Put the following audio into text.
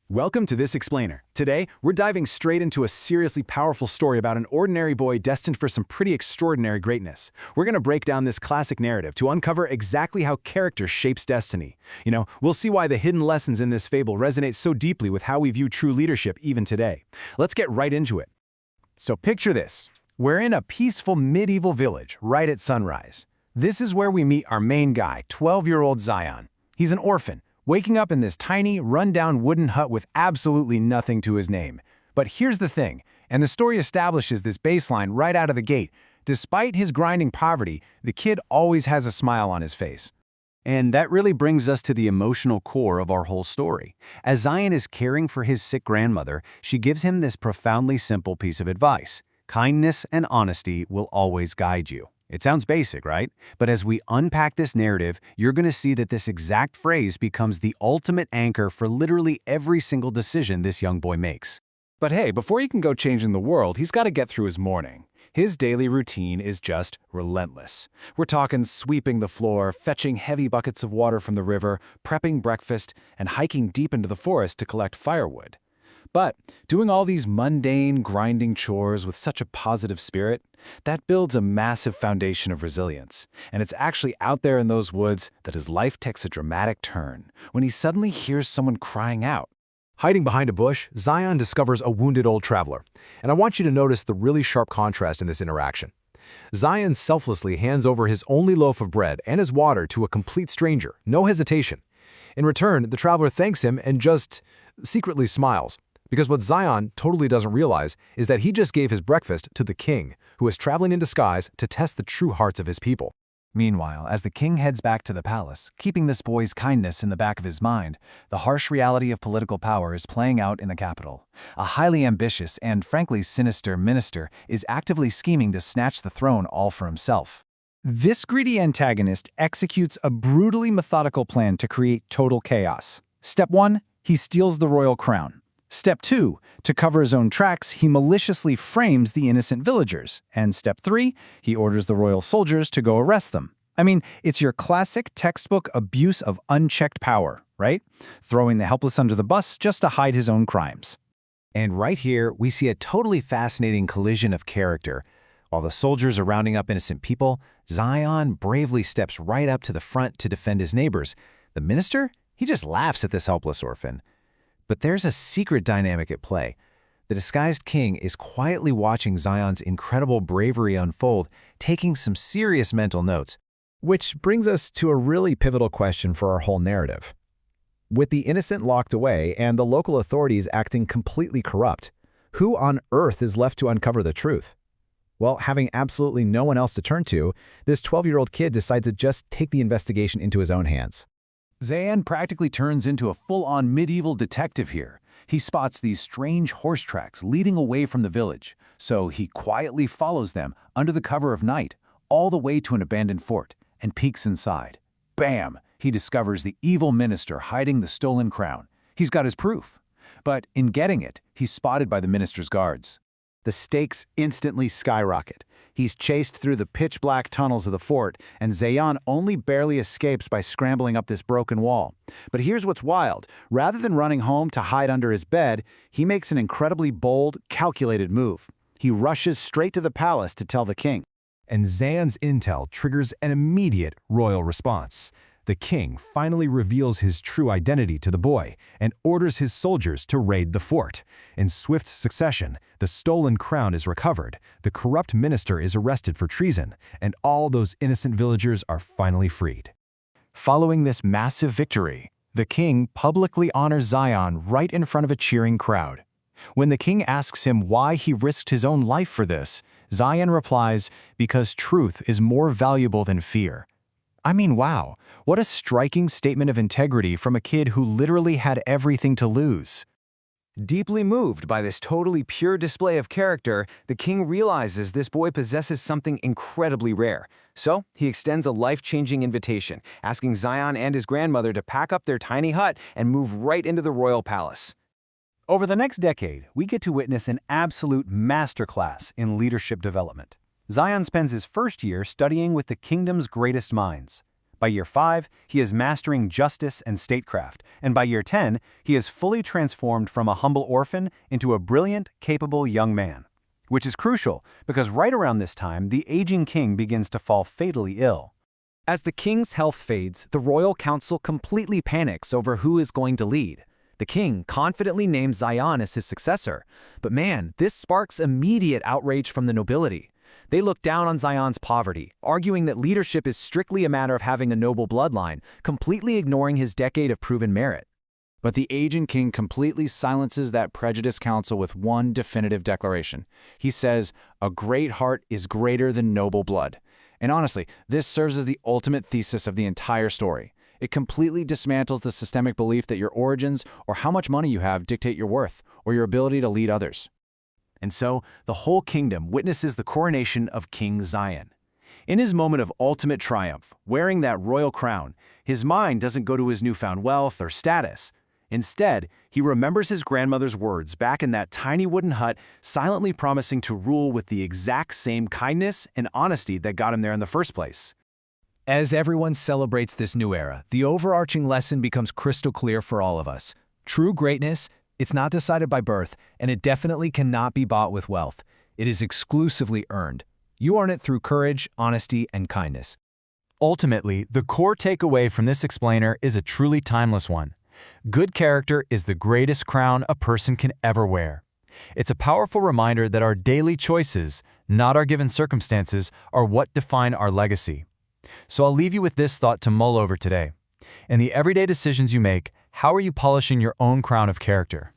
Welcome to This Explainer. Today, we're diving straight into a seriously powerful story about an ordinary boy destined for some pretty extraordinary greatness. We're going to break down this classic narrative to uncover exactly how character shapes destiny. We'll see why the hidden lessons in this fable resonate so deeply with how we view true leadership even today. Let's get right into it. So picture this. We're in a peaceful medieval village right at sunrise. This is where we meet our main guy, 12-year-old Zayan. He's an orphan, waking up in this tiny, run-down wooden hut with absolutely nothing to his name. But here's the thing, and the story establishes this baseline right out of the gate. Despite his grinding poverty, the kid always has a smile on his face. And that really brings us to the emotional core of our whole story. As Zayan is caring for his sick grandmother, she gives him this profoundly simple piece of advice. Kindness and honesty will always guide you. It sounds basic, right? But as we unpack this narrative, you're going to see that this exact phrase becomes the ultimate anchor for literally every single decision this young boy makes. But hey, before he can go changing the world, he's got to get through his morning. His daily routine is just relentless. We're talking sweeping the floor, fetching heavy buckets of water from the river, prepping breakfast, and hiking deep into the forest to collect firewood. But doing all these mundane, grinding chores with such a positive spirit, that builds a massive foundation of resilience. And it's actually out there in those woods that his life takes a dramatic turn, when he suddenly hears someone crying out. Hiding behind a bush, Zayan discovers a wounded old traveler. And I want you to notice the really sharp contrast in this interaction. Zayan selflessly hands over his only loaf of bread and his water to a complete stranger, no hesitation. In return, the traveler thanks him and just secretly smiles. Because what Zayan totally doesn't realize is that he just gave his breakfast to the king, who is traveling in disguise to test the true hearts of his people. Meanwhile, as the king heads back to the palace, keeping this boy's kindness in the back of his mind, the harsh reality of political power is playing out in the capital. A highly ambitious and frankly sinister minister is actively scheming to snatch the throne all for himself. This greedy antagonist executes a brutally methodical plan to create total chaos. Step 1, he steals the royal crown. Step 2, to cover his own tracks, he maliciously frames the innocent villagers. And Step 3, he orders the royal soldiers to go arrest them. I mean, it's your classic textbook abuse of unchecked power, right? Throwing the helpless under the bus just to hide his own crimes. And right here, we see a totally fascinating collision of character. While the soldiers are rounding up innocent people, Zayan bravely steps right up to the front to defend his neighbors. The minister? He just laughs at this helpless orphan. But there's a secret dynamic at play. The disguised king is quietly watching Zayan's incredible bravery unfold, taking some serious mental notes. Which brings us to a really pivotal question for our whole narrative. With the innocent locked away and the local authorities acting completely corrupt, who on earth is left to uncover the truth? Well, having absolutely no one else to turn to, this 12-year-old kid decides to just take the investigation into his own hands. Zayan practically turns into a full-on medieval detective here. He spots these strange horse tracks leading away from the village, so he quietly follows them under the cover of night, all the way to an abandoned fort, and peeks inside. Bam! He discovers the evil minister hiding the stolen crown. He's got his proof. But in getting it, he's spotted by the minister's guards. The stakes instantly skyrocket. He's chased through the pitch-black tunnels of the fort, and Zayan only barely escapes by scrambling up this broken wall. But here's what's wild. Rather than running home to hide under his bed, he makes an incredibly bold, calculated move. He rushes straight to the palace to tell the king. And Zayan's intel triggers an immediate royal response. The king finally reveals his true identity to the boy and orders his soldiers to raid the fort. In swift succession, the stolen crown is recovered, the corrupt minister is arrested for treason, and all those innocent villagers are finally freed. Following this massive victory, the king publicly honors Zayan right in front of a cheering crowd. When the king asks him why he risked his own life for this, Zayan replies, "Because truth is more valuable than fear." I mean, wow, what a striking statement of integrity from a kid who literally had everything to lose. Deeply moved by this totally pure display of character, the king realizes this boy possesses something incredibly rare. So he extends a life-changing invitation, asking Zayan and his grandmother to pack up their tiny hut and move right into the royal palace. Over the next decade, we get to witness an absolute masterclass in leadership development. Zayan spends his first year studying with the kingdom's greatest minds. By year 5, he is mastering justice and statecraft, and by year 10, he is fully transformed from a humble orphan into a brilliant, capable young man. Which is crucial, because right around this time, the aging king begins to fall fatally ill. As the king's health fades, the royal council completely panics over who is going to lead. The king confidently names Zayan as his successor, but man, this sparks immediate outrage from the nobility. They look down on Zayan's poverty, arguing that leadership is strictly a matter of having a noble bloodline, completely ignoring his decade of proven merit. But the aging king completely silences that prejudiced council with one definitive declaration. He says, "A great heart is greater than noble blood." And honestly, this serves as the ultimate thesis of the entire story. It completely dismantles the systemic belief that your origins or how much money you have dictate your worth or your ability to lead others. And so, the whole kingdom witnesses the coronation of King Zayan. In his moment of ultimate triumph, wearing that royal crown, his mind doesn't go to his newfound wealth or status. Instead, he remembers his grandmother's words back in that tiny wooden hut, silently promising to rule with the exact same kindness and honesty that got him there in the first place. As everyone celebrates this new era, the overarching lesson becomes crystal clear for all of us. True greatness, it's not decided by birth, and it definitely cannot be bought with wealth. It is exclusively earned. You earn it through courage, honesty, and kindness. Ultimately, the core takeaway from this explainer is a truly timeless one. Good character is the greatest crown a person can ever wear. It's a powerful reminder that our daily choices, not our given circumstances, are what define our legacy. So I'll leave you with this thought to mull over today. In the everyday decisions you make, how are you polishing your own crown of character?